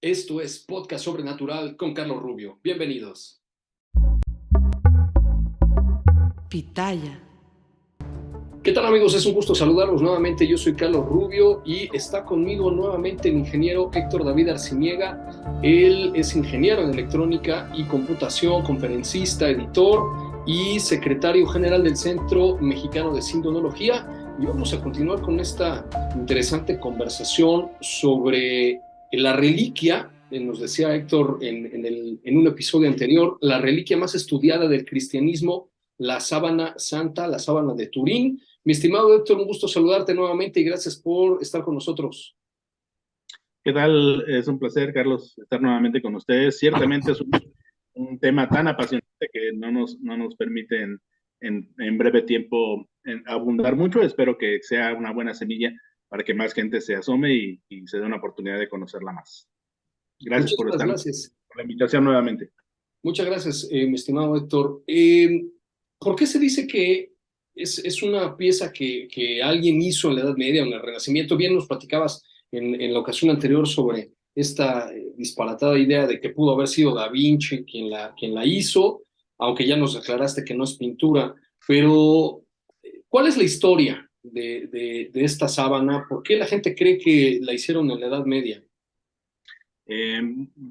Esto es Podcast Sobrenatural con Carlos Rubio. Bienvenidos. Pitaya. ¿Qué tal, amigos? Es un gusto saludarlos nuevamente. Yo soy Carlos Rubio y está conmigo nuevamente el ingeniero Héctor David Arciniega. Él es ingeniero en electrónica y computación, conferencista, editor y secretario general del Centro Mexicano de Sindonología. Y vamos a continuar con esta interesante conversación sobre la reliquia, nos decía Héctor en un episodio anterior, la reliquia más estudiada del cristianismo, la sábana santa, la sábana de Turín. Mi estimado Héctor, un gusto saludarte nuevamente y gracias por estar con nosotros. ¿Qué tal? Es un placer, Carlos, estar nuevamente con ustedes. Ciertamente es un tema tan apasionante que no nos permite en breve tiempo abundar mucho. Espero que sea una buena semilla para que más gente se asome y se dé una oportunidad de conocerla más. Gracias por Muchísimas estar, gracias. por la invitación nuevamente. Muchas gracias, mi estimado Héctor. ¿Por qué se dice que es una pieza que alguien hizo en la Edad Media o en el Renacimiento? Bien nos platicabas en la ocasión anterior sobre esta disparatada idea de que pudo haber sido Da Vinci quien la hizo, aunque ya nos aclaraste que no es pintura. Pero, ¿cuál es la historia de esta sábana? ¿Por qué la gente cree que la hicieron en la Edad Media? Eh,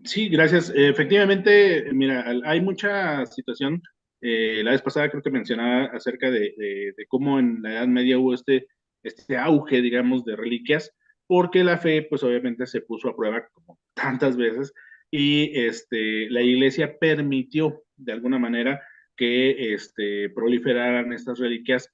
sí, gracias. Efectivamente, mira, hay mucha situación. La vez pasada creo que mencionaba acerca de cómo en la Edad Media hubo este auge, digamos, de reliquias, porque la fe, pues obviamente se puso a prueba como tantas veces y la iglesia permitió de alguna manera que proliferaran estas reliquias,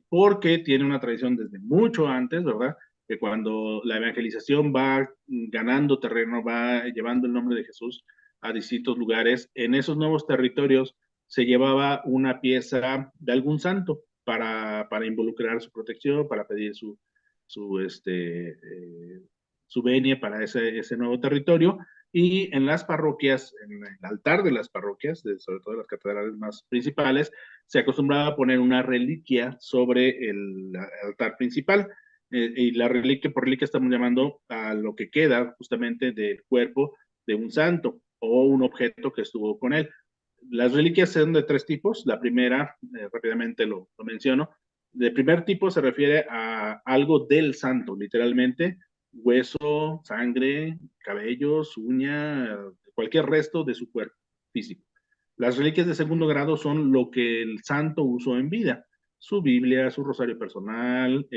porque tiene una tradición desde mucho antes, ¿verdad? Que cuando la evangelización va ganando terreno, va llevando el nombre de Jesús a distintos lugares, en esos nuevos territorios se llevaba una pieza de algún santo para involucrar su protección, para pedir su venia para ese nuevo territorio. Y en las parroquias, en el altar de las parroquias, sobre todo las catedrales más principales, se acostumbraba a poner una reliquia sobre el altar principal. Y la reliquia, por reliquia estamos llamando a lo que queda justamente del cuerpo de un santo o un objeto que estuvo con él. Las reliquias son de tres tipos. La primera, rápidamente lo menciono, de primer tipo se refiere a algo del santo, literalmente, hueso, sangre, cabellos, uña, cualquier resto de su cuerpo físico. Las reliquias de segundo grado son lo que el santo usó en vida, su Biblia, su rosario personal,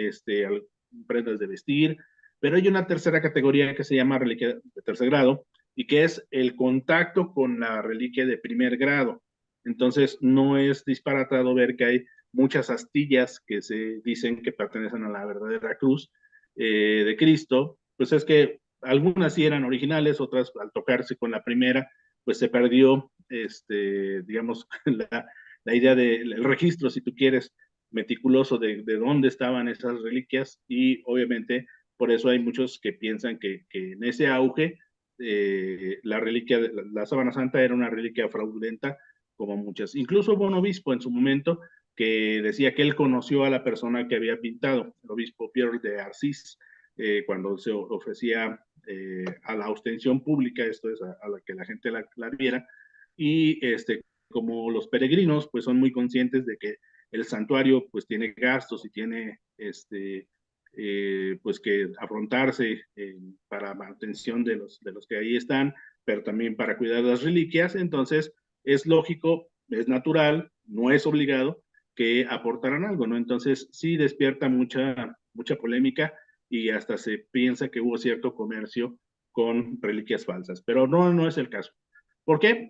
prendas de vestir, pero hay una tercera categoría que se llama reliquia de tercer grado y que es el contacto con la reliquia de primer grado. Entonces, no es disparatado ver que hay muchas astillas que se dicen que pertenecen a la verdadera cruz de Cristo, pues es que algunas sí eran originales, otras al tocarse con la primera, pues se perdió, digamos, la idea del registro, si tú quieres, meticuloso de dónde estaban esas reliquias y obviamente por eso hay muchos que piensan que en ese auge la reliquia, la sábana santa era una reliquia fraudulenta como muchas. Incluso hubo un obispo en su momento que decía que él conoció a la persona que había pintado, el obispo Pierre de Arcis, cuando se ofrecía a la ostensión pública, esto es, a la que la gente la viera, y como los peregrinos pues son muy conscientes de que el santuario pues tiene gastos y tiene pues que afrontarse para mantención de los que ahí están, pero también para cuidar las reliquias, entonces es lógico, es natural, no es obligado que aportaran algo, ¿no? Entonces sí despierta mucha polémica y hasta se piensa que hubo cierto comercio con reliquias falsas, pero no es el caso. ¿Por qué?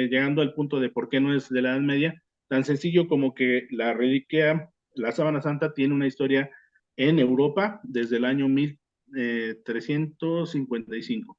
Llegando al punto de por qué no es de la Edad Media, tan sencillo como que la reliquia, la sábana santa, tiene una historia en Europa desde el año 1355.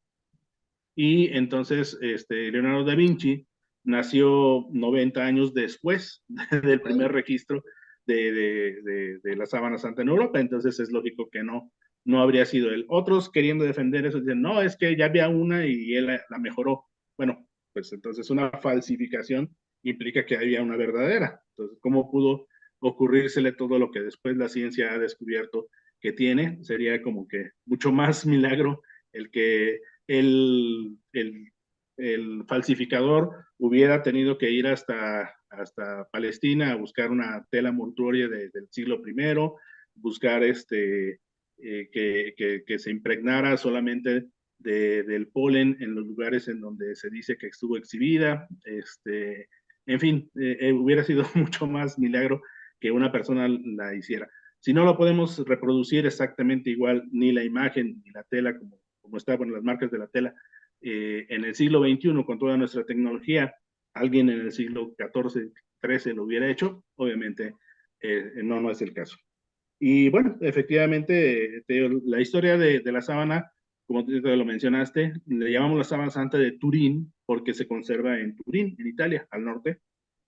Y entonces Leonardo da Vinci nació 90 años después del primer registro de la sábana santa en Europa, entonces es lógico que no habría sido él. Otros queriendo defender eso dicen, no, es que ya había una y él la mejoró. Bueno, pues entonces una falsificación implica que había una verdadera. Entonces, ¿cómo pudo ocurrírsele todo lo que después la ciencia ha descubierto que tiene? Sería como que mucho más milagro el que el falsificador hubiera tenido que ir hasta Palestina a buscar una tela mortuoria del siglo I, buscar que se impregnara solamente del polen en los lugares en donde se dice que estuvo exhibida. En fin, hubiera sido mucho más milagro que una persona la hiciera. Si no lo podemos reproducir exactamente igual, ni la imagen ni la tela como está, bueno, las marcas de la tela, en el siglo XXI, con toda nuestra tecnología, alguien en el siglo XIV, XIII lo hubiera hecho, obviamente no es el caso. Y bueno, efectivamente, la historia de la sábana, como te lo mencionaste, le llamamos la sábana santa de Turín porque se conserva en Turín, en Italia, al norte,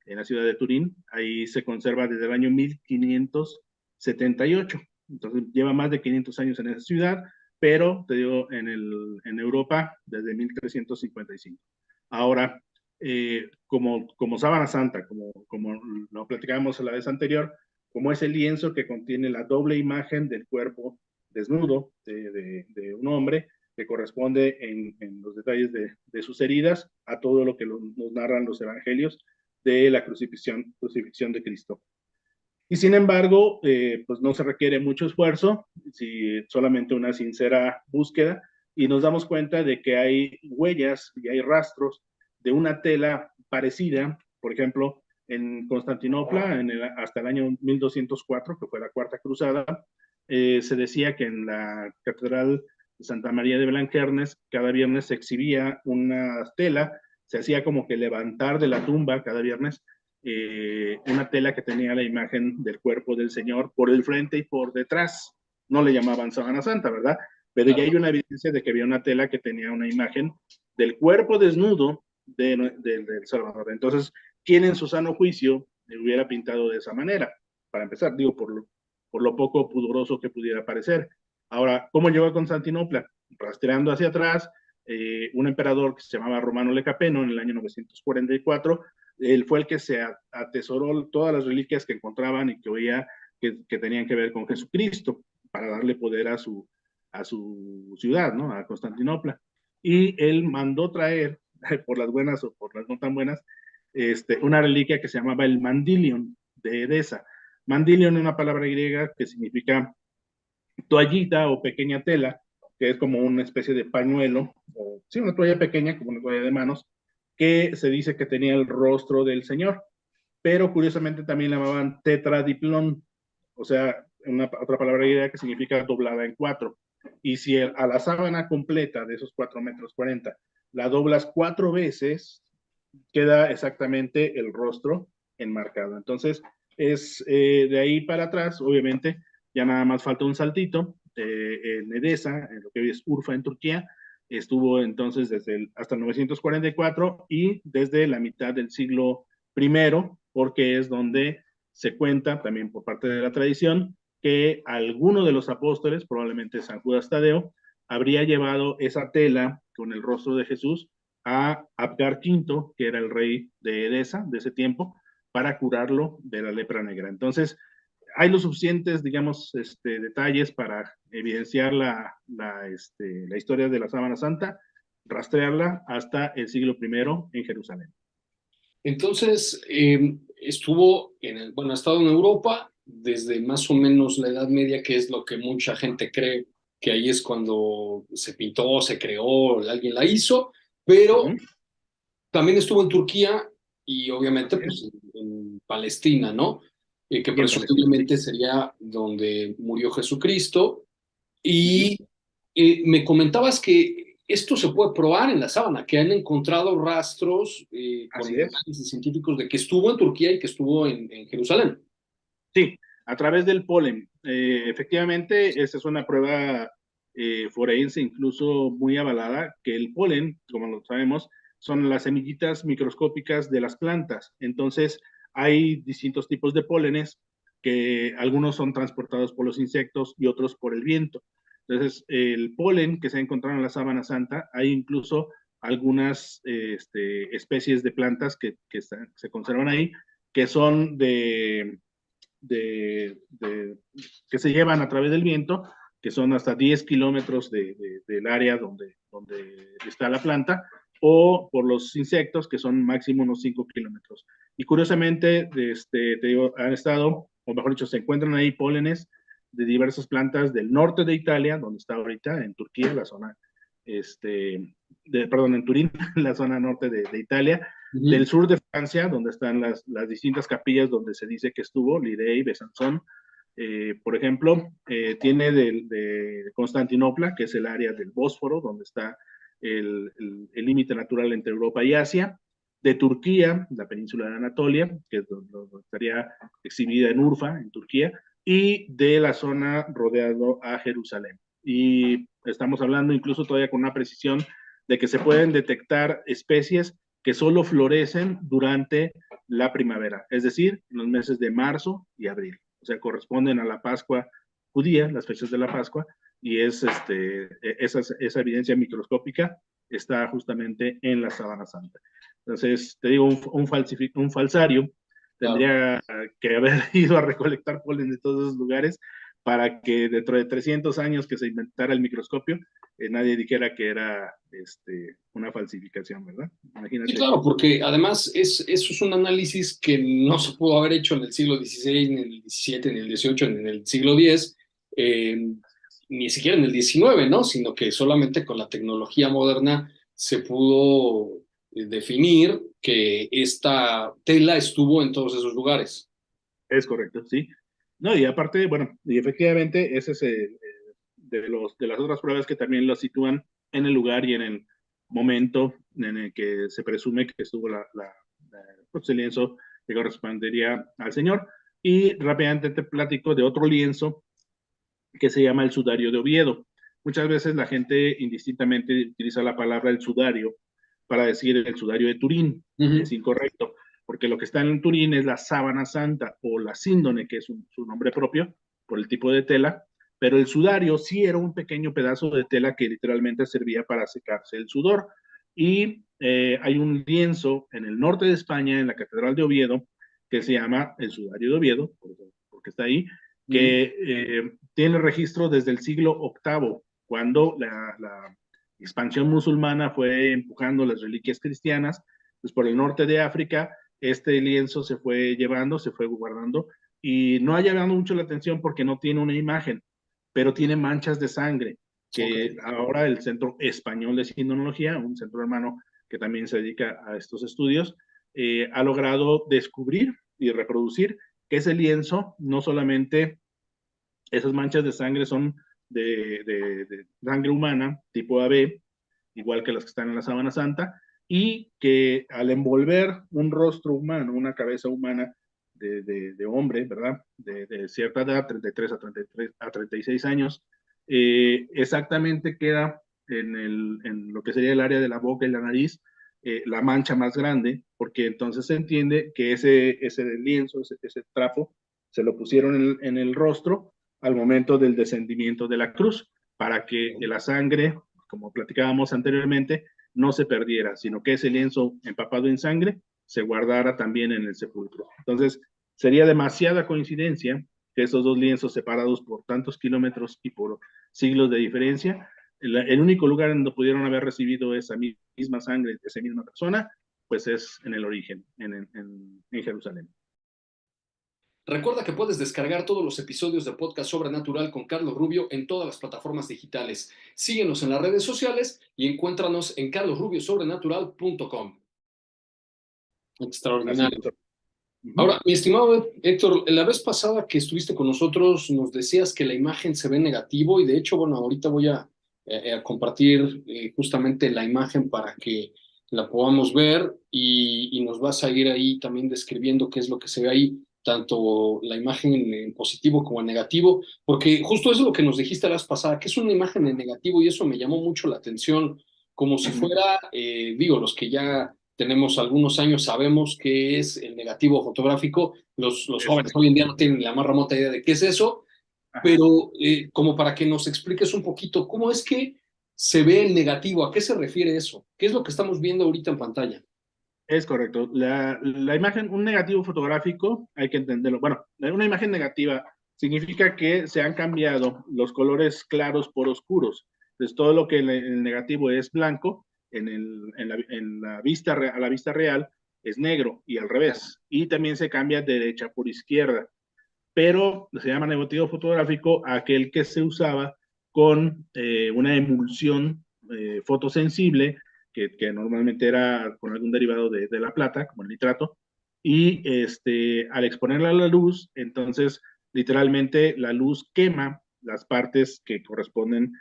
en la ciudad de Turín. Ahí se conserva desde el año 1578. Entonces lleva más de 500 años en esa ciudad, pero te digo, en Europa desde 1355. Ahora, como sábana santa, como lo platicábamos la vez anterior, como es el lienzo que contiene la doble imagen del cuerpo desnudo de un hombre, que corresponde en los detalles de sus heridas a todo lo que nos narran los evangelios de la crucifixión de Cristo. Y sin embargo, pues no se requiere mucho esfuerzo, si solamente una sincera búsqueda, y nos damos cuenta de que hay huellas y hay rastros de una tela parecida, por ejemplo, en Constantinopla, hasta el año 1204, que fue la Cuarta Cruzada, se decía que en la Catedral de Santa María de Blanquernes, cada viernes se exhibía una tela, se hacía como que levantar de la tumba cada viernes una tela que tenía la imagen del cuerpo del Señor por el frente y por detrás. No le llamaban sábana santa, ¿verdad? Pero ya hay una evidencia de que había una tela que tenía una imagen del cuerpo desnudo del Salvador. Entonces, ¿quién en su sano juicio le hubiera pintado de esa manera? Para empezar, digo, por lo poco pudoroso que pudiera parecer. Ahora, ¿cómo llegó a Constantinopla? Rastreando hacia atrás, un emperador que se llamaba Romano Lecapeno en el año 944, él fue el que se atesoró todas las reliquias que encontraban y que oía que tenían que ver con Jesucristo para darle poder a su ciudad, ¿no? A Constantinopla. Y él mandó traer, por las buenas o por las no tan buenas, una reliquia que se llamaba el mandilion de Edesa. Mandilion es una palabra griega que significa toallita o pequeña tela, que es como una especie de pañuelo, o sí, una toalla pequeña, como una toalla de manos, que se dice que tenía el rostro del Señor, pero curiosamente también la llamaban tetradiplón, o sea, otra palabra griega que significa doblada en cuatro. Y si a la sábana completa de esos 4,40 metros la doblas 4 veces, queda exactamente el rostro enmarcado. Entonces, de ahí para atrás, obviamente, ya nada más falta un saltito. En Edesa, en lo que hoy es Urfa en Turquía, estuvo entonces hasta el 944 y desde la mitad del siglo I, porque es donde se cuenta, también por parte de la tradición, que alguno de los apóstoles, probablemente San Judas Tadeo, habría llevado esa tela con el rostro de Jesús a Abgar V, que era el rey de Edesa de ese tiempo, para curarlo de la lepra negra. Entonces, hay los suficientes, digamos, detalles para evidenciar la historia de la Sábana Santa, rastrearla hasta el siglo I en Jerusalén. Entonces, ha estado en Europa desde más o menos la Edad Media, que es lo que mucha gente cree que ahí es cuando se pintó, se creó, alguien la hizo, pero también estuvo en Turquía y obviamente pues, en Palestina, ¿no? Que presumiblemente sería donde murió Jesucristo. Y me comentabas que esto se puede probar en la sábana, que han encontrado rastros con análisis científicos de que estuvo en Turquía y que estuvo en Jerusalén. Sí, a través del polen. Efectivamente, esta es una prueba forense incluso muy avalada, que el polen, como lo sabemos, son las semillitas microscópicas de las plantas. Entonces, hay distintos tipos de pólenes, que algunos son transportados por los insectos y otros por el viento. Entonces, el polen que se ha encontrado en la Sábana Santa, hay incluso algunas especies de plantas que se conservan ahí, que son que se llevan a través del viento, que son hasta 10 kilómetros del área donde donde está la planta, o por los insectos, que son máximo unos 5 kilómetros. Y curiosamente, te digo, han estado, o mejor dicho, se encuentran ahí pólenes de diversas plantas del norte de Italia, donde está ahorita, en Turquía, la zona, perdón, en Turín, la zona norte de Italia, del sur de Francia, donde están las distintas capillas donde se dice que estuvo, Lirey, Besançon, por ejemplo, tiene de Constantinopla, que es el área del Bósforo, donde está el límite natural entre Europa y Asia, de Turquía, la península de Anatolia, que es donde estaría exhibida en Urfa, en Turquía, y de la zona rodeado a Jerusalén. Y estamos hablando incluso todavía con una precisión de que se pueden detectar especies que solo florecen durante la primavera, es decir, en los meses de marzo y abril. O sea, corresponden a la Pascua judía, las fechas de la Pascua, y esa evidencia microscópica está justamente en la Sábana Santa. Entonces, te digo, un falsario tendría que haber ido a recolectar polen de todos esos lugares para que dentro de 300 años que se inventara el microscopio, nadie dijera que era una falsificación, ¿verdad? Imagínate. Sí, claro, porque además eso es un análisis que no se pudo haber hecho en el siglo XVI, ni en el XVII, ni en el XVIII, ni en el siglo X, ni siquiera en el XIX, ¿no? Sino que solamente con la tecnología moderna se pudo definir que esta tela estuvo en todos esos lugares. Es correcto, sí. No, y aparte, bueno, y efectivamente, ese es de las otras pruebas que también lo sitúan en el lugar y en el momento en el que se presume que estuvo pues, el lienzo que correspondería al señor. Y rápidamente te platico de otro lienzo que se llama el sudario de Oviedo. Muchas veces la gente indistintamente utiliza la palabra el sudario para decir el sudario de Turín. Es incorrecto, porque lo que está en Turín es la sábana santa o la síndone, que es su nombre propio por el tipo de tela, pero el sudario sí era un pequeño pedazo de tela que literalmente servía para secarse el sudor. Y hay un lienzo en el norte de España, en la Catedral de Oviedo, que se llama el sudario de Oviedo, porque está ahí, que tiene registro desde el siglo VIII, cuando la expansión musulmana fue empujando las reliquias cristianas, pues por el norte de África, este lienzo se fue llevando, se fue guardando, y no ha llamado mucho la atención porque no tiene una imagen, pero tiene manchas de sangre, que ahora el Centro Español de Sindonología, un centro hermano que también se dedica a estos estudios, ha logrado descubrir y reproducir que ese lienzo, no solamente esas manchas de sangre son de sangre humana, tipo AB, igual que las que están en la Sábana Santa, y que al envolver un rostro humano, una cabeza humana de hombre, ¿verdad? De cierta edad, 33 a 36 años, exactamente queda en lo que sería el área de la boca y la nariz, la mancha más grande, porque entonces se entiende que ese lienzo, ese trapo, se lo pusieron en el rostro al momento del descendimiento de la cruz, para que la sangre, como platicábamos anteriormente, no se perdiera, sino que ese lienzo empapado en sangre se guardara también en el sepulcro. Entonces, sería demasiada coincidencia que esos dos lienzos separados por tantos kilómetros y por siglos de diferencia, el único lugar en donde pudieron haber recibido esa misma sangre de esa misma persona, pues es en el origen, en Jerusalén. Recuerda que puedes descargar todos los episodios de Podcast Sobrenatural con Carlos Rubio en todas las plataformas digitales. Síguenos en las redes sociales y encuéntranos en carlosrubiosobrenatural.com. Extraordinario. Ahora, mi estimado Héctor, la vez pasada que estuviste con nosotros nos decías que la imagen se ve negativo y de hecho, bueno, ahorita voy a compartir justamente la imagen para que la podamos ver y nos vas a ir ahí también describiendo qué es lo que se ve ahí, tanto la imagen en positivo como en negativo, porque justo eso es lo que nos dijiste la vez pasada, que es una imagen en negativo y eso me llamó mucho la atención, como si fuera, digo, los que ya tenemos algunos años, sabemos qué es el negativo fotográfico. Los jóvenes hoy en día no tienen la más remota idea de qué es eso, pero como para que nos expliques un poquito, ¿cómo es que se ve el negativo? ¿A qué se refiere eso? ¿Qué es lo que estamos viendo ahorita en pantalla? Es correcto. La imagen, un negativo fotográfico, hay que entenderlo. Bueno, una imagen negativa significa que se han cambiado los colores claros por oscuros. Entonces, todo lo que en el negativo es blanco, a la vista real es negro y al revés. Y también se cambia de derecha por izquierda. Pero se llama negativo fotográfico aquel que se usaba con una emulsión fotosensible, que normalmente era con algún derivado de la plata, como el nitrato, y al exponerla a la luz, entonces literalmente la luz quema las partes que corresponden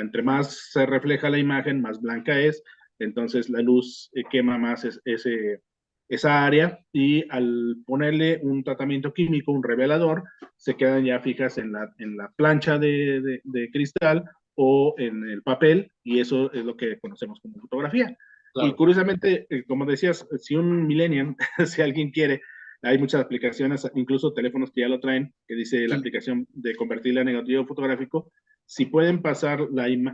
entre más se refleja la imagen, más blanca es, entonces la luz quema más esa área, y al ponerle un tratamiento químico, un revelador, se quedan ya fijas en la plancha de cristal o en el papel, y eso es lo que conocemos como fotografía. Claro. Y curiosamente, como decías, si un millennial, si alguien quiere, hay muchas aplicaciones, incluso teléfonos que ya lo traen, que dice la aplicación de convertirla a negativo fotográfico. Si pueden pasar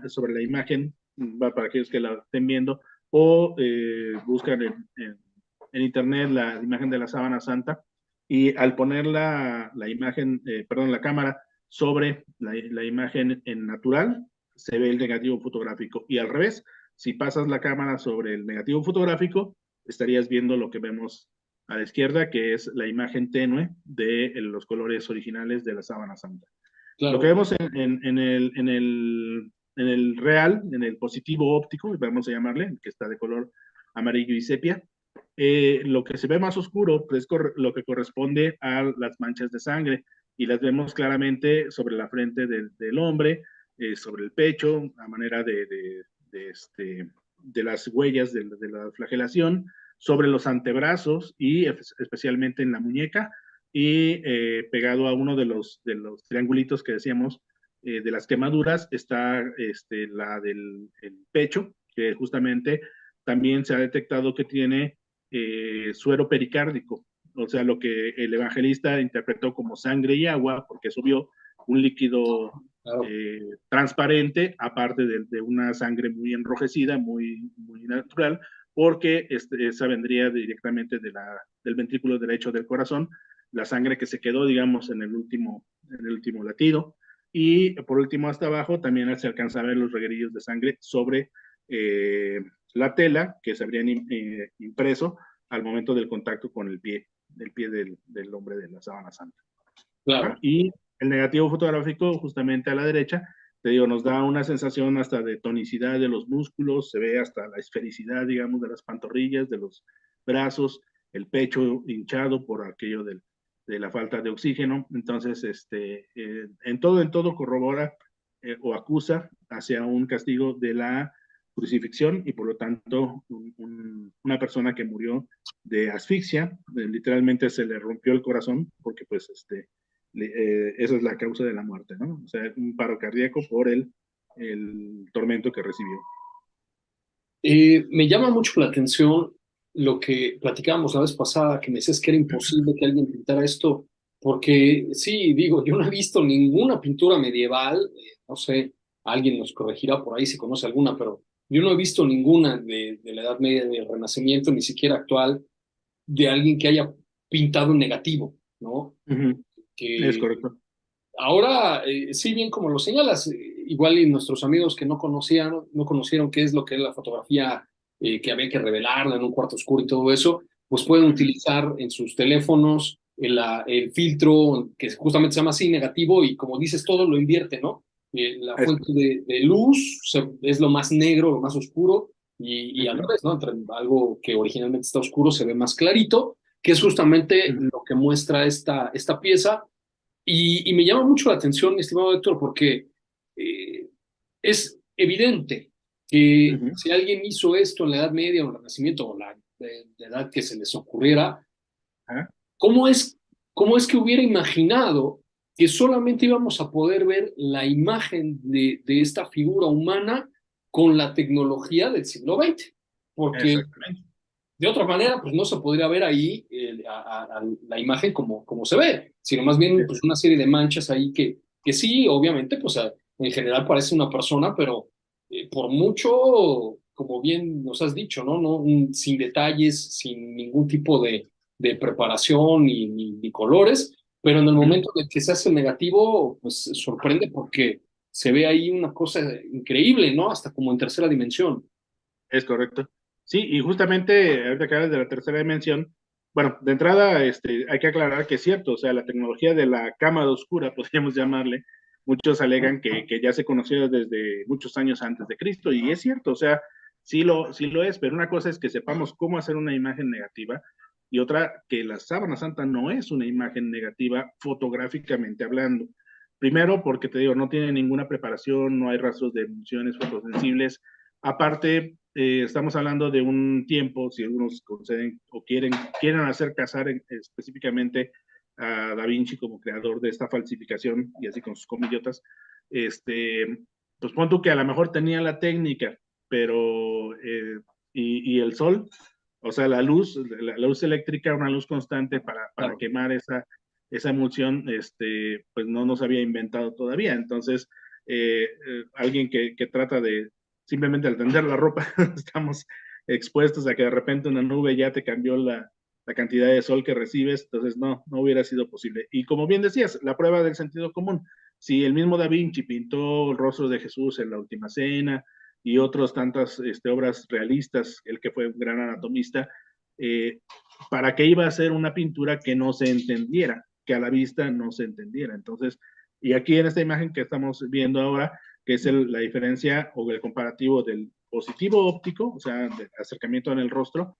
sobre la imagen, para aquellos que la estén viendo, o buscan en internet la imagen de la sábana santa, y al poner la imagen, perdón, la cámara sobre la imagen en natural, se ve el negativo fotográfico. Y al revés, si pasas la cámara sobre el negativo fotográfico, estarías viendo lo que vemos a la izquierda, que es la imagen tenue de los colores originales de la sábana santa. Claro. Lo que vemos en el real, en el positivo óptico, vamos a llamarle, que está de color amarillo y sepia, lo que se ve más oscuro pues, es lo que corresponde a las manchas de sangre, y las vemos claramente sobre la frente del hombre, sobre el pecho, a manera de las huellas de la flagelación, sobre los antebrazos y especialmente en la muñeca, y pegado a uno de los triangulitos que decíamos, de las quemaduras, está la del pecho, que justamente también se ha detectado que tiene suero pericárdico, o sea, lo que el evangelista interpretó como sangre y agua, porque subió un líquido transparente, aparte de una sangre muy enrojecida, muy, muy natural, porque esa vendría directamente del ventrículo derecho del corazón, la sangre que se quedó, digamos, en el último latido. Y por último, hasta abajo, también se alcanza a ver los reguerillos de sangre sobre la tela que se habrían impreso al momento del contacto con el pie del hombre de la sábana santa. Claro. Y el negativo fotográfico, justamente a la derecha, te digo, nos da una sensación hasta de tonicidad de los músculos, se ve hasta la esfericidad, digamos, de las pantorrillas, de los brazos, el pecho hinchado por aquello de la falta de oxígeno. Entonces, en todo corrobora o acusa hacia un castigo de la crucifixión, y por lo tanto una persona que murió de asfixia, literalmente se le rompió el corazón, porque pues esa es la causa de la muerte, ¿no? O sea, un paro cardíaco por el tormento que recibió. Me llama mucho la atención lo que platicábamos la vez pasada, que me decías que era imposible que alguien pintara esto, porque sí, digo, yo no he visto ninguna pintura medieval, no sé, alguien nos corregirá por ahí si conoce alguna, pero yo no he visto ninguna de la Edad Media, del Renacimiento, ni siquiera actual, de alguien que haya pintado en negativo, ¿no? Es correcto. Ahora, sí, bien como lo señalas, igual y nuestros amigos que no conocieron qué es lo que es la fotografía, que había que revelarla en un cuarto oscuro y todo eso, pues pueden utilizar en sus teléfonos el filtro que justamente se llama así, negativo, y como dices, todo lo invierte, ¿no? La fuente de luz es lo más negro, lo más oscuro, y al revés, ¿no? Entre algo que originalmente está oscuro se ve más clarito, que es justamente lo que muestra esta pieza. Y me llama mucho la atención, mi estimado Héctor, porque es evidente que si alguien hizo esto en la Edad Media o en el Renacimiento o la edad que se les ocurriera, ¿cómo es que hubiera imaginado que solamente íbamos a poder ver la imagen de esta figura humana con la tecnología del siglo XX? Porque de otra manera, pues no se podría ver ahí a la imagen como se ve, sino más bien pues, una serie de manchas ahí que sí, obviamente, pues en general parece una persona, pero por mucho, como bien nos has dicho, ¿no? Sin detalles, sin ningún tipo de preparación ni colores, pero en el momento en que se hace el negativo, pues sorprende porque se ve ahí una cosa increíble, ¿no? Hasta como en tercera dimensión. Es correcto. Sí, y justamente ahorita que hablas de la tercera dimensión, bueno, de entrada hay que aclarar que es cierto, o sea, la tecnología de la cámara oscura, podríamos llamarle, muchos alegan que ya se conoció desde muchos años antes de Cristo, y es cierto, o sea, sí lo es, pero una cosa es que sepamos cómo hacer una imagen negativa, y otra que la sábana santa no es una imagen negativa fotográficamente hablando. Primero, porque te digo, no tiene ninguna preparación, no hay rastros de emulsiones fotosensibles. Aparte, estamos hablando de un tiempo, si algunos conceden o quieren hacer casar específicamente a Da Vinci como creador de esta falsificación, y así con sus comillotas, pues pon tú que a lo mejor tenía la técnica, pero, y el sol, o sea, la luz eléctrica, una luz constante para Claro. quemar esa emulsión, pues no nos había inventado todavía. Entonces, alguien que trata de simplemente al tender la ropa, estamos expuestos a que de repente una nube ya te cambió la cantidad de sol que recibes, entonces no hubiera sido posible. Y como bien decías, la prueba del sentido común, si el mismo Da Vinci pintó el rostro de Jesús en la Última Cena y otras tantas obras realistas, el que fue un gran anatomista, eh, ¿para qué iba a hacer una pintura que no se entendiera, que a la vista no se entendiera? Entonces, y aquí en esta imagen que estamos viendo ahora, que es la diferencia o el comparativo del positivo óptico, o sea, del acercamiento en el rostro,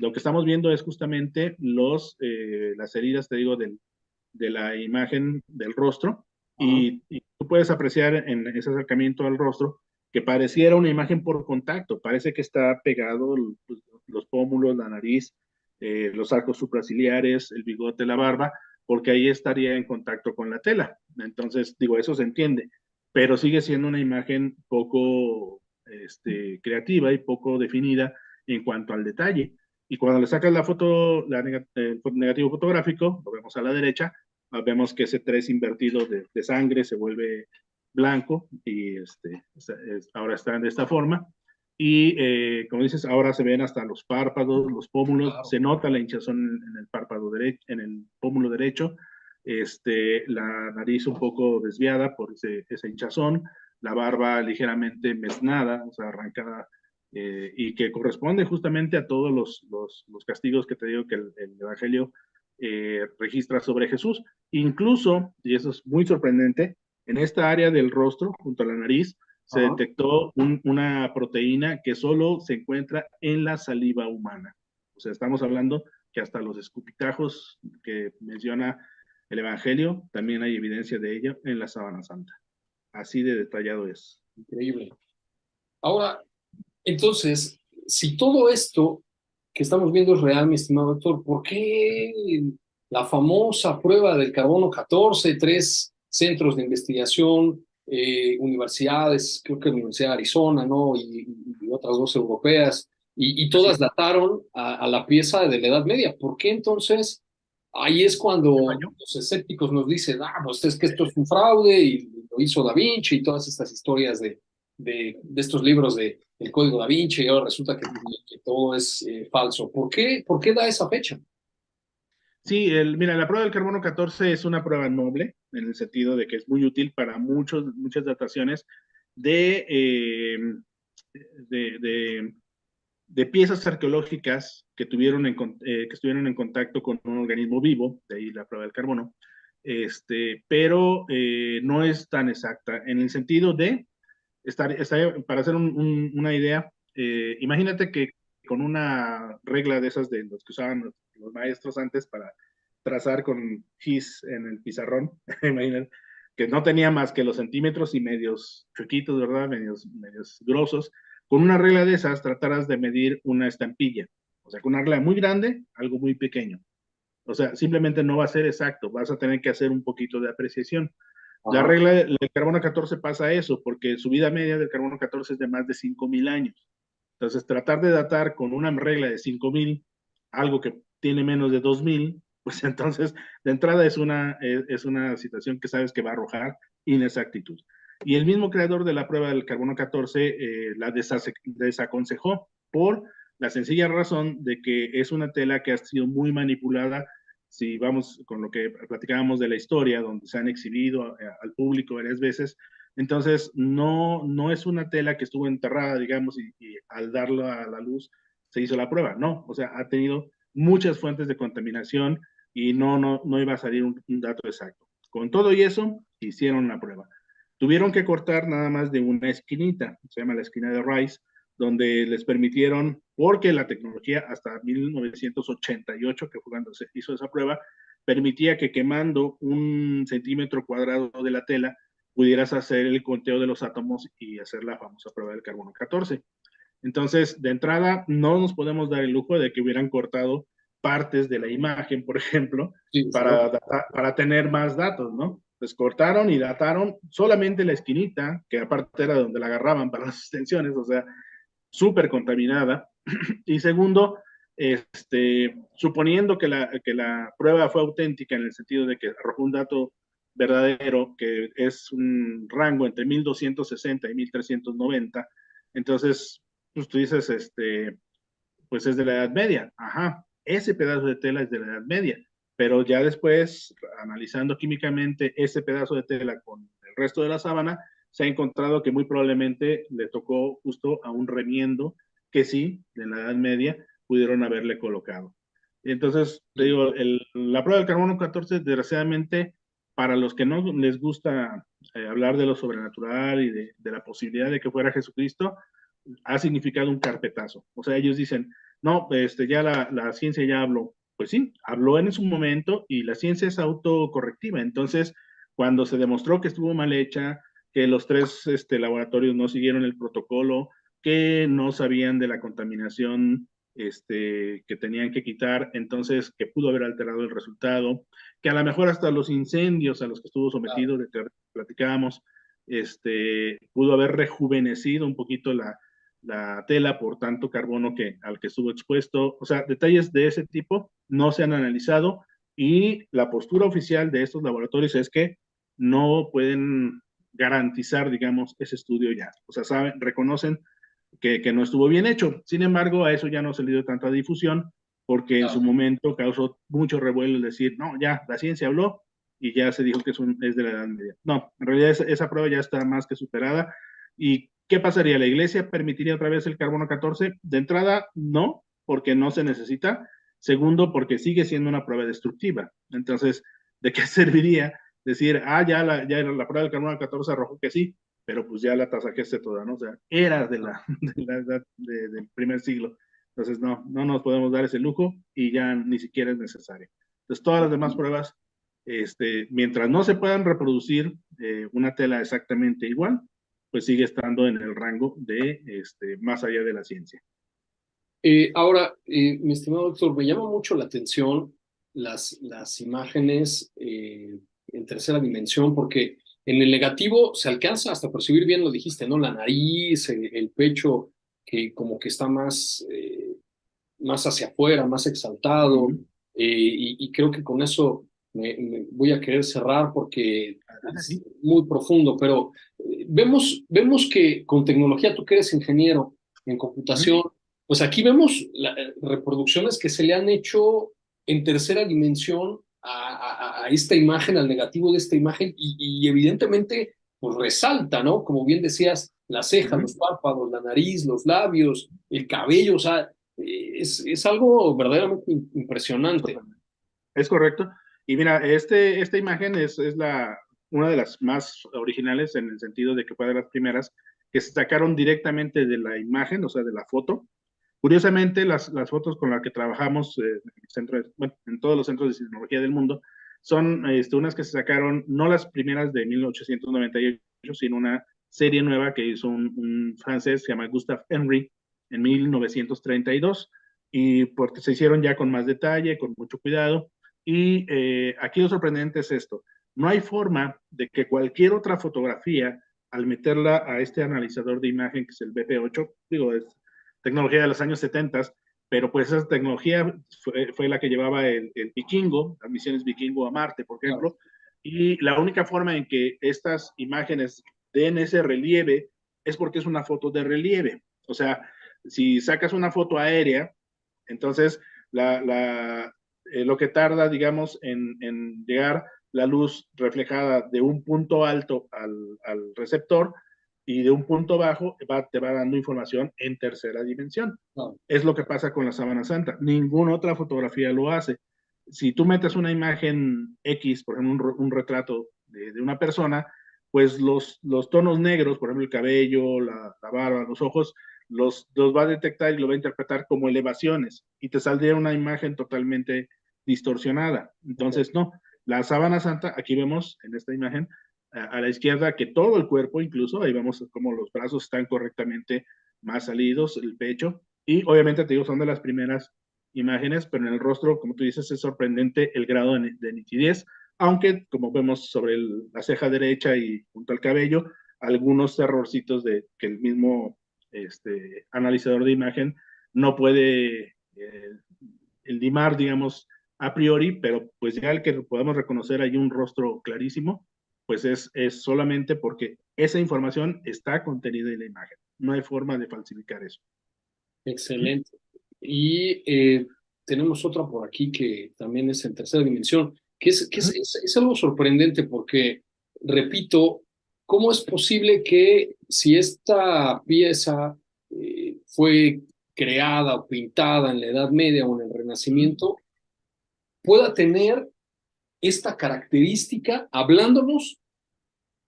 lo que estamos viendo es justamente las heridas, te digo, de la imagen del rostro, Ajá. y tú puedes apreciar en ese acercamiento al rostro que pareciera una imagen por contacto, parece que está pegado los pómulos, la nariz, los arcos supraciliares, el bigote, la barba, porque ahí estaría en contacto con la tela. Entonces, digo, eso se entiende, pero sigue siendo una imagen poco creativa y poco definida en cuanto al detalle. Y cuando le sacas la foto, el negativo fotográfico, lo vemos a la derecha, vemos que ese 3 invertido de sangre se vuelve blanco y ahora está de esta forma. Y como dices, ahora se ven hasta los párpados, los pómulos, Claro. se nota la hinchazón en el párpado derecho, en el pómulo derecho, la nariz un poco desviada por esa hinchazón, la barba ligeramente mesnada, o sea, arrancada, y que corresponde justamente a todos los castigos que te digo que el Evangelio registra sobre Jesús. Incluso, y eso es muy sorprendente, en esta área del rostro, junto a la nariz, se Ajá. detectó una proteína que solo se encuentra en la saliva humana. O sea, estamos hablando que hasta los escupitajos que menciona el Evangelio, también hay evidencia de ello en la sábana santa. Así de detallado es. Increíble. Ahora, entonces, si todo esto que estamos viendo es real, mi estimado doctor, ¿por qué la famosa prueba del carbono 14, tres centros de investigación, universidades, creo que la Universidad de Arizona, ¿no? Y otras dos europeas, y Así todas dataron a la pieza de la Edad Media? ¿Por qué entonces ahí es cuando falló. los escépticos nos dicen, ah, pues es que esto es un fraude y lo hizo Da Vinci y todas estas historias de estos libros de El Código Da Vinci y ahora resulta que todo es falso? ¿Por qué da esa fecha? Sí, mira, la prueba del carbono 14 es una prueba noble, en el sentido de que es muy útil para muchas dataciones de, eh, de, de, de piezas arqueológicas que estuvieron en contacto con un organismo vivo, de ahí la prueba del carbono, pero no es tan exacta, en el sentido de para hacer una idea, imagínate que con una regla de esas de los que usaban los maestros antes para trazar con gis en el pizarrón, imagínate, que no tenía más que los centímetros y medios chiquitos, ¿verdad? Medios grosos. Con una regla de esas trataras de medir una estampilla. O sea, con una regla muy grande, algo muy pequeño. O sea, simplemente no va a ser exacto, vas a tener que hacer un poquito de apreciación. La Ajá. regla del carbono 14 pasa eso, porque su vida media del carbono 14 es de más de 5.000 años. Entonces, tratar de datar con una regla de 5.000 algo que tiene menos de 2.000, pues entonces, de entrada es una situación que sabes que va a arrojar inexactitud. Y el mismo creador de la prueba del carbono 14 la desaconsejó por la sencilla razón de que es una tela que ha sido muy manipulada. Si vamos con lo que platicábamos de la historia, donde se han exhibido al público varias veces, Entonces, no es una tela que estuvo enterrada, digamos, y al darlo a la luz se hizo la prueba. No, o sea, ha tenido muchas fuentes de contaminación y no iba a salir un dato exacto. Con todo y eso, hicieron la prueba. Tuvieron que cortar nada más de una esquinita, se llama la esquina de Rice, donde les permitieron, porque la tecnología hasta 1988, que fue cuando se hizo esa prueba, permitía que quemando 1 centímetro cuadrado de la tela pudieras hacer el conteo de los átomos y hacer la famosa prueba del carbono 14. Entonces, de entrada, no nos podemos dar el lujo de que hubieran cortado partes de la imagen, por ejemplo, Sí, para tener más datos, ¿no? Pues cortaron y dataron solamente la esquinita, que aparte era donde la agarraban para las extensiones, o sea, súper contaminada. Y segundo, suponiendo que la prueba fue auténtica en el sentido de que arrojó un dato verdadero, que es un rango entre 1260 y 1390, entonces, pues tú dices, pues es de la Edad Media. Ajá, ese pedazo de tela es de la Edad Media, pero ya después, analizando químicamente ese pedazo de tela con el resto de la sábana, se ha encontrado que muy probablemente le tocó justo a un remiendo que sí, de la Edad Media, pudieron haberle colocado. Entonces, te digo, la prueba del carbono 14, desgraciadamente, para los que no les gusta hablar de lo sobrenatural y de la posibilidad de que fuera Jesucristo, ha significado un carpetazo. O sea, ellos dicen, no, ya la ciencia ya habló. Pues sí, habló en su momento y la ciencia es autocorrectiva. Entonces, cuando se demostró que estuvo mal hecha, que los tres laboratorios no siguieron el protocolo, que no sabían de la contaminación que tenían que quitar, entonces que pudo haber alterado el resultado, que a lo mejor hasta los incendios a los que estuvo sometido, de que platicábamos, pudo haber rejuvenecido un poquito la tela por tanto carbono al que estuvo expuesto. O sea, detalles de ese tipo no se han analizado y la postura oficial de estos laboratorios es que no pueden garantizar, digamos, ese estudio ya. O sea, reconocen que no estuvo bien hecho. Sin embargo, a eso ya no se le dio tanta difusión porque en su momento causó mucho revuelo el decir, no, ya, la ciencia habló y ya se dijo que es de la Edad Media. No, en realidad esa prueba ya está más que superada. ¿Y qué pasaría? ¿La iglesia permitiría otra vez el carbono 14? De entrada, no, porque no se necesita. Segundo, porque sigue siendo una prueba destructiva. Entonces, ¿de qué serviría decir, ya la prueba del carbono 14 arrojó que sí, pero pues ya la tasajeaste toda, ¿no? O sea, era de la edad del primer siglo. Entonces, no nos podemos dar ese lujo y ya ni siquiera es necesario. Entonces, todas las demás pruebas, mientras no se puedan reproducir una tela exactamente igual, pues sigue estando en el rango de más allá de la ciencia. Ahora, mi estimado doctor, me llama mucho la atención las imágenes en tercera dimensión, porque en el negativo se alcanza hasta percibir bien, lo dijiste, ¿no? La nariz, el pecho, que como que está más hacia afuera, más exaltado, y creo que con eso me voy a querer cerrar porque es ¿Sí? muy profundo, pero vemos que con tecnología, tú que eres ingeniero en computación, pues aquí vemos reproducciones que se le han hecho en tercera dimensión a esta imagen, al negativo de esta imagen, y evidentemente pues resalta, ¿no? Como bien decías, las cejas, los párpados, la nariz, los labios, el cabello, o sea, es algo verdaderamente impresionante. Es correcto. Y mira, esta imagen es una de las más originales en el sentido de que fue de las primeras que se sacaron directamente de la imagen, o sea, de la foto. Curiosamente, las fotos con las que trabajamos en todos los centros de sismología del mundo son unas que se sacaron, no las primeras de 1898, sino una serie nueva que hizo un francés, se llama Gustave Henry, en 1932, y porque se hicieron ya con más detalle, con mucho cuidado. Y aquí lo sorprendente es esto, no hay forma de que cualquier otra fotografía, al meterla a este analizador de imagen, que es el BP8, digo, es tecnología de los años 70, pero pues esa tecnología fue la que llevaba el Vikingo, las misiones Vikingo a Marte, por ejemplo, y la única forma en que estas imágenes den ese relieve es porque es una foto de relieve. O sea, si sacas una foto aérea, entonces lo que tarda, digamos, en llegar la luz reflejada de un punto alto al receptor y de un punto bajo te va dando información en tercera dimensión. No. Es lo que pasa con la sábana santa. Ninguna otra fotografía lo hace. Si tú metes una imagen X, por ejemplo, un retrato de una persona, pues los tonos negros, por ejemplo, el cabello, la barba, los ojos, los va a detectar y lo va a interpretar como elevaciones y te saldría una imagen totalmente distorsionada. Entonces, no, la sábana santa, aquí vemos en esta imagen, a la izquierda que todo el cuerpo, incluso, ahí vemos como los brazos están correctamente más salidos, el pecho, y obviamente te digo, son de las primeras imágenes, pero en el rostro, como tú dices, es sorprendente el grado de nitidez, aunque como vemos sobre la ceja derecha y junto al cabello, algunos errorcitos de que el mismo analizador de imagen no puede limar, digamos, a priori, pero pues ya el que podamos reconocer hay un rostro clarísimo, pues es solamente porque esa información está contenida en la imagen. No hay forma de falsificar eso. Excelente. Y tenemos otra por aquí que también es en tercera dimensión, es algo sorprendente porque, repito, ¿cómo es posible que si esta pieza fue creada o pintada en la Edad Media o en el Renacimiento, pueda tener esta característica hablándonos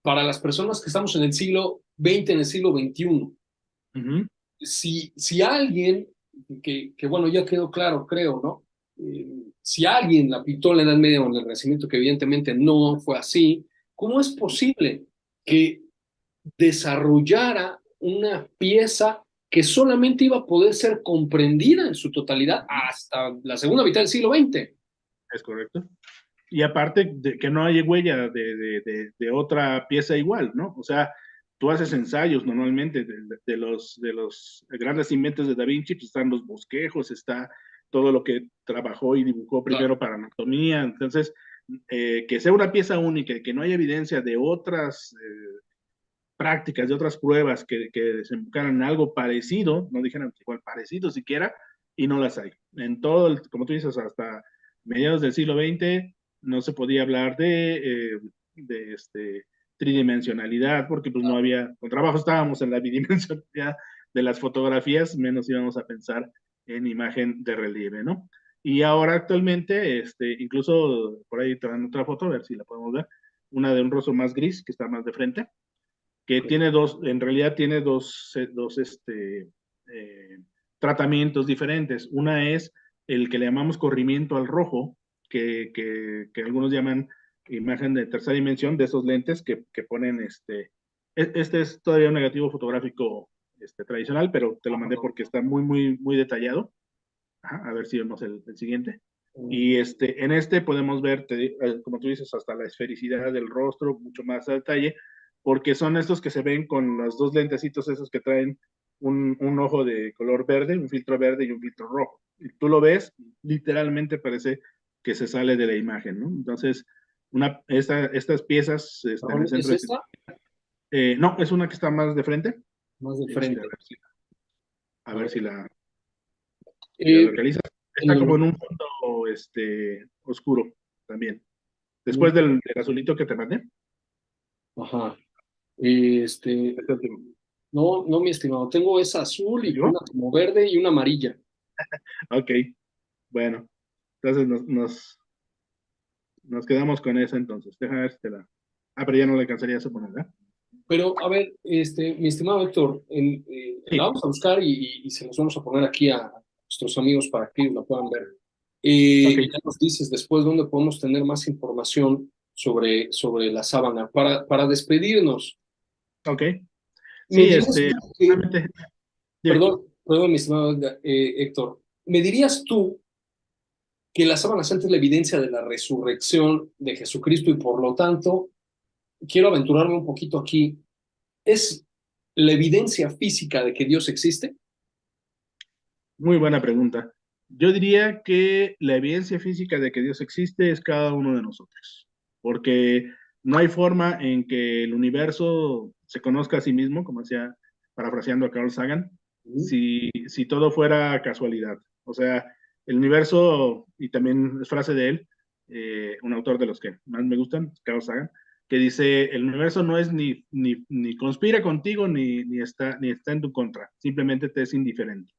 para las personas que estamos en el siglo XX, en el siglo XXI? Si alguien, que bueno, ya quedó claro, creo, ¿no? Si alguien la pintó en la Edad Media o en el Renacimiento, que evidentemente no fue así, ¿cómo es posible que desarrollara una pieza que solamente iba a poder ser comprendida en su totalidad hasta la segunda mitad del siglo XX? Es correcto. Y aparte de que no hay huella de otra pieza igual, ¿no? O sea, tú haces ensayos normalmente de los grandes inventos de Da Vinci, pues están los bosquejos, está todo lo que trabajó y dibujó Claro. primero para anatomía, entonces, que sea una pieza única y que no haya evidencia de otras prácticas, de otras pruebas que desembocaran en algo parecido, no dijeran igual parecido siquiera, y no las hay. En todo, como tú dices, hasta mediados del siglo XX no se podía hablar de tridimensionalidad, porque pues no había, con trabajo estábamos en la bidimensionalidad de las fotografías, menos íbamos a pensar en imagen de relieve, ¿no? Y ahora actualmente, incluso por ahí te dan otra foto, a ver si la podemos ver, una de un rostro más gris, que está más de frente, que tiene en realidad tiene dos eh, tratamientos diferentes. Una es el que le llamamos corrimiento al rojo, que algunos llaman imagen de tercera dimensión, de esos lentes que ponen este es todavía un negativo fotográfico tradicional, pero te lo mandé porque está muy, muy, muy detallado. Ajá, a ver si vemos el siguiente. Y en este podemos ver, como tú dices, hasta la esfericidad del rostro, mucho más a detalle, porque son estos que se ven con los dos lentecitos esos que traen un ojo de color verde, un filtro verde y un filtro rojo. Y tú lo ves, literalmente parece que se sale de la imagen, ¿no? Entonces, estas piezas en el ¿Es centro esta? no, es una que está más de frente. Más de A frente. ver a A ver ver. si la Eh, localizas. en Está como el, en un fondo oscuro también. en Después el- del azulito que te mandé. ajá. Este último. No, no, mi estimado. Tengo esa azul ¿Te y digo? una como verde y una amarilla. Ok, bueno. Entonces nos quedamos con esa entonces. Déjame ver si te la. Ah, pero ya no le alcanzarías a poner, ¿verdad? Pero, a ver, mi estimado Héctor, la Sí, vamos a buscar y se los vamos a poner aquí a nuestros amigos para que ellos la puedan ver. ok, Y ya nos dices después dónde podemos tener más información sobre la sábana. Para despedirnos, ok. ¿me Sí, dirías tú que, realmente, dime. perdón, mi estimado Héctor, ¿me dirías tú que la sábana santa es la evidencia de la resurrección de Jesucristo y por lo tanto, quiero aventurarme un poquito aquí, es la evidencia física de que Dios existe? Muy buena pregunta. Yo diría que la evidencia física de que Dios existe es cada uno de nosotros, porque no hay forma en que el universo se conozca a sí mismo, como decía, parafraseando a Carl Sagan, si todo fuera casualidad. O sea, el universo, y también es frase de él, un autor de los que más me gustan, Carl Sagan, que dice, el universo no es ni conspira contigo ni está en tu contra, simplemente te es indiferente.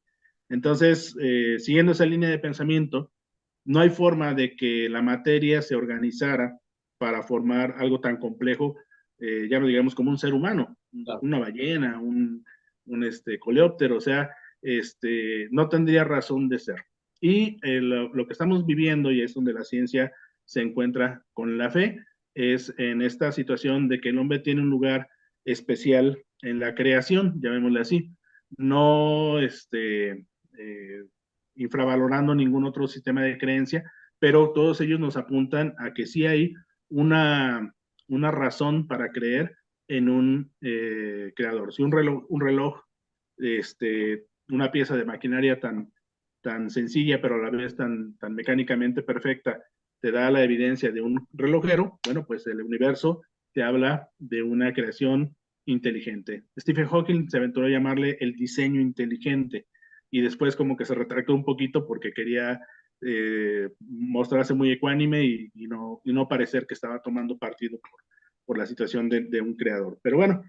Entonces, siguiendo esa línea de pensamiento, no hay forma de que la materia se organizara para formar algo tan complejo, ya no digamos como un ser humano, Claro. una ballena, un coleóptero, o sea, no tendría razón de ser. Y lo que estamos viviendo, y es donde la ciencia se encuentra con la fe, es en esta situación de que el hombre tiene un lugar especial en la creación, llamémosle así, no infravalorando ningún otro sistema de creencia, pero todos ellos nos apuntan a que sí hay una razón para creer en un creador. Si un reloj una pieza de maquinaria tan sencilla, pero a la vez tan mecánicamente perfecta, te da la evidencia de un relojero, bueno, pues el universo te habla de una creación inteligente. Stephen Hawking se aventuró a llamarle el diseño inteligente y después como que se retractó un poquito porque quería mostrarse muy ecuánime y no parecer que estaba tomando partido por la situación de un creador. Pero bueno,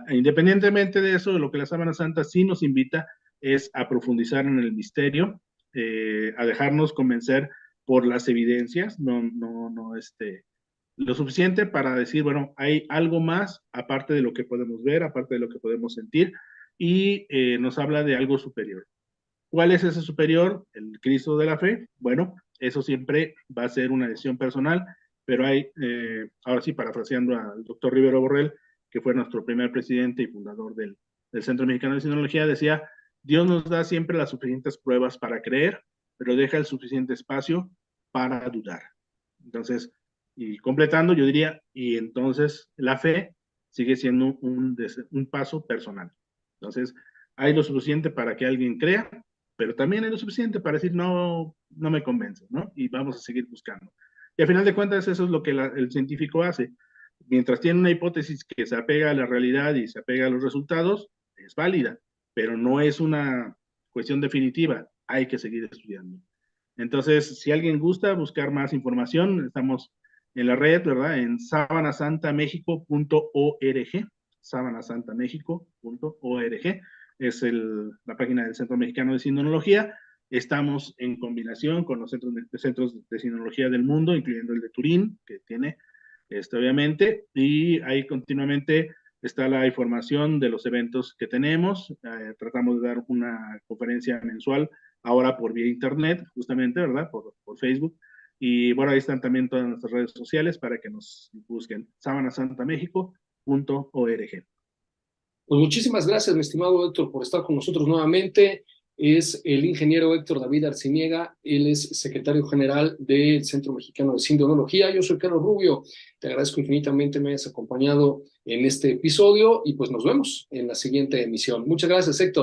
independientemente de eso, lo que la Sábana Santa sí nos invita es a profundizar en el misterio, a dejarnos convencer por las evidencias, lo suficiente para decir, bueno, hay algo más aparte de lo que podemos ver, aparte de lo que podemos sentir, y nos habla de algo superior. ¿Cuál es ese superior? El Cristo de la fe. Bueno, eso siempre va a ser una decisión personal, pero hay, ahora sí, parafraseando al doctor Rivero Borrell, que fue nuestro primer presidente y fundador del Centro Mexicano de Sinología, decía, Dios nos da siempre las suficientes pruebas para creer, pero deja el suficiente espacio para dudar. Entonces, y completando, yo diría, y entonces la fe sigue siendo un paso personal. Entonces, hay lo suficiente para que alguien crea, pero también hay lo suficiente para decir, no me convence, ¿no? Y vamos a seguir buscando. Y al final de cuentas, eso es lo que el científico hace. Mientras tiene una hipótesis que se apega a la realidad y se apega a los resultados, es válida, pero no es una cuestión definitiva. Hay que seguir estudiando. Entonces, si alguien gusta buscar más información, estamos en la red, ¿verdad? En sabanasantamexico.org, sabanasantamexico.org, es la página del Centro Mexicano de Sinología. Estamos en combinación con los centros de sinología del mundo, incluyendo el de Turín, que tiene, obviamente, y ahí continuamente está la información de los eventos que tenemos. Tratamos de dar una conferencia mensual ahora por vía internet, justamente, ¿verdad? Por Facebook. Y bueno, ahí están también todas nuestras redes sociales para que nos busquen. sabanasantamexico.org. Pues muchísimas gracias, mi estimado Héctor, por estar con nosotros nuevamente. Es el ingeniero Héctor David Arciniega, él es secretario general del Centro Mexicano de Sindonología. Yo soy Carlos Rubio, te agradezco infinitamente me hayas acompañado en este episodio y pues nos vemos en la siguiente emisión. Muchas gracias, Héctor.